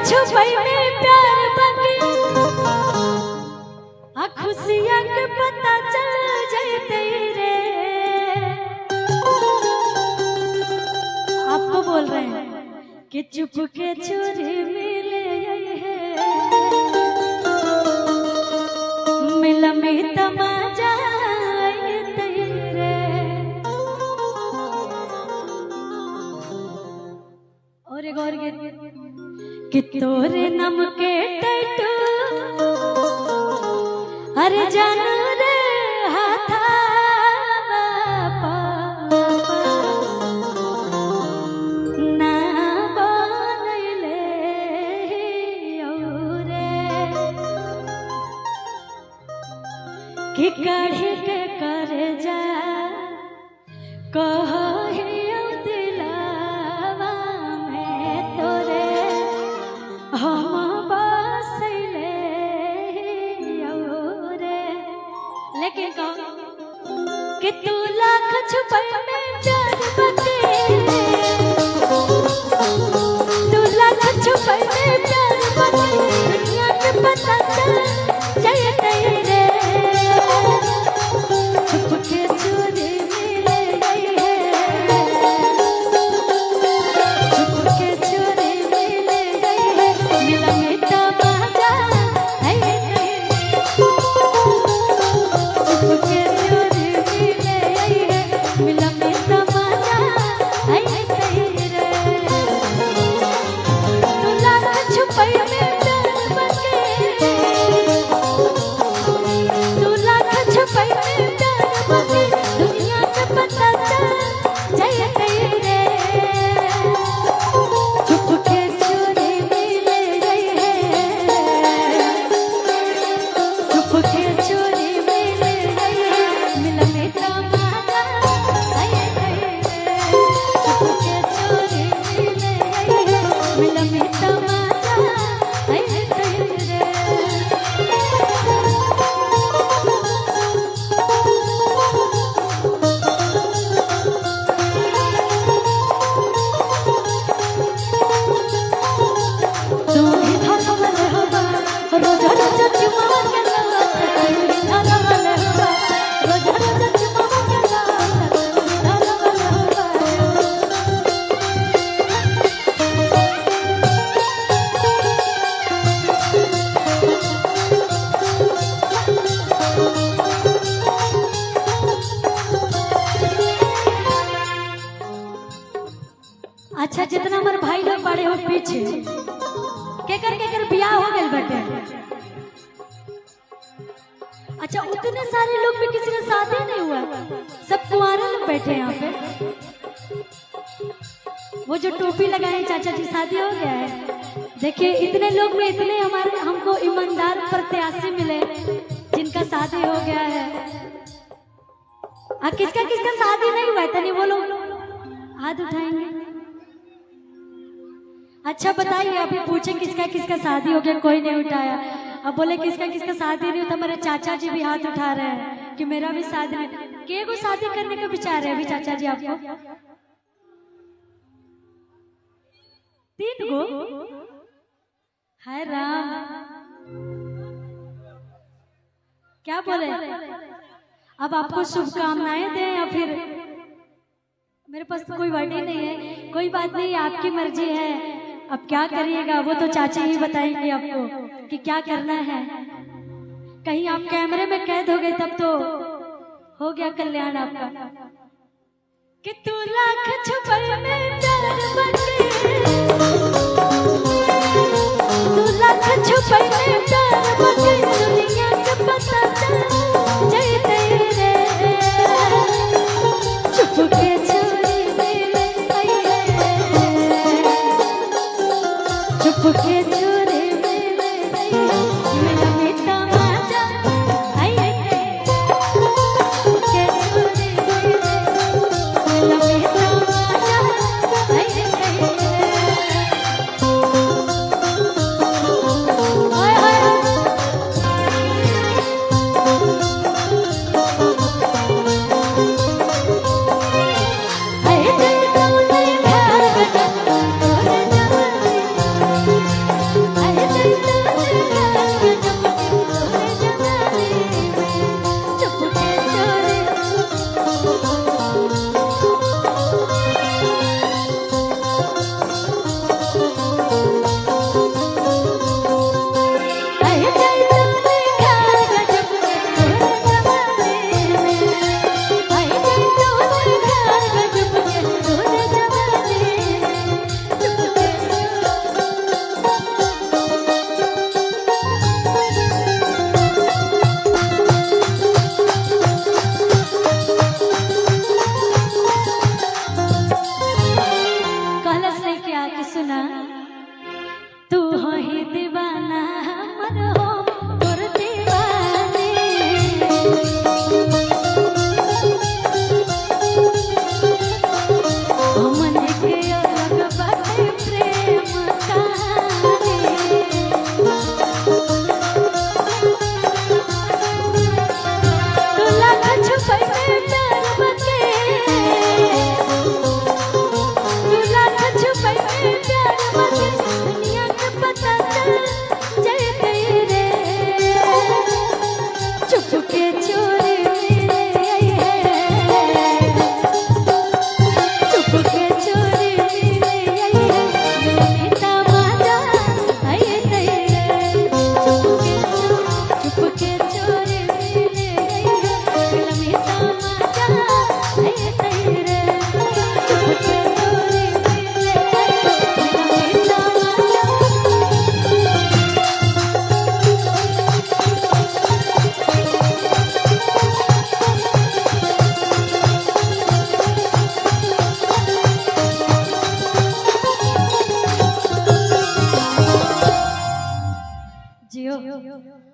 छुपई में प्यार बके आ खुशियां के पता चल जाते रे। आपको बोल रहे हैं कि चुप के चोरी मिले है मिला में तमाजा तेरे। और एक और कि तोरे नम के टैटू अरे जान रे हाथा ना बनैले कि कढ़ी के कर जा कह दिलावा में तोरे हम बसैले रे। लेकिन कि तू लाख छुपई में प्यार बके तू लाख छुपई में प्यार बके दुनिया के पता चल जाए तेरे। छुप के चोरी मिले गई है छुप के चोरी मिले गई है मिला में तमाजा है छुप के चोरी मिले गई है मिला में तमाजा है तेरे। तू लाख छुपई में प्यार बके तू लाख छुपई में प्यार बके दुनिया के पता चल जाए तेरे। छुप के चोरी मिले गई है छुप के चोरी मिले गई है मिला में तमाजा है तेरे। छुप के चोरी मिले गई है मिला में तमाजा है तेरे। अच्छा जितना हमारे भाई लोग बड़े हो पीछे केकर बियाह हो गए बटे। अच्छा उतने सारे लोग भी किसी का शादी नहीं हुआ सब कुंवारे लोग बैठे यहाँ पे। वो जो टोपी लगाए चाचा जी शादी हो गया है। देखिए इतने लोग में इतने हमारे हमको ईमानदार प्रत्याशी मिले जिनका शादी हो गया है। किसका किसका शादी नहीं हुआ है तनी वो लोग हाथ उठाएंगे। अच्छा बताइए अभी पूछे किसका किसका शादी हो गया कोई नहीं उठाया। अब बोले किसका किसका शादी नहीं होता मेरे चाचा जी भी हाथ उठा रहे हैं कि मेरा भी शादी नहीं। के को शादी करने का विचार है अभी चाचा जी आपको? 3 गो है राम क्या बोले। अब आपको शुभकामनाएं दें या फिर मेरे पास तो कोई वर्ड ही नहीं है। कोई बात नहीं आपकी मर्जी है अब क्या करिएगा वो तो चाचा ही बताएंगे आपको कि क्या करना है। कहीं आप कैमरे में कैद हो गए तब तो हो गया कल्याण आपका। कि तू लाख छुपई में प्यार बके तू लाख छुपई में प्यार बके दुनिया के पता चल जाए तेरे। छुप के चोरी मिले गई है छुप के चोरी मिले गई है मिला में तमाजा है छुप के चोरी मिले मिला में तमाजा है। जियो।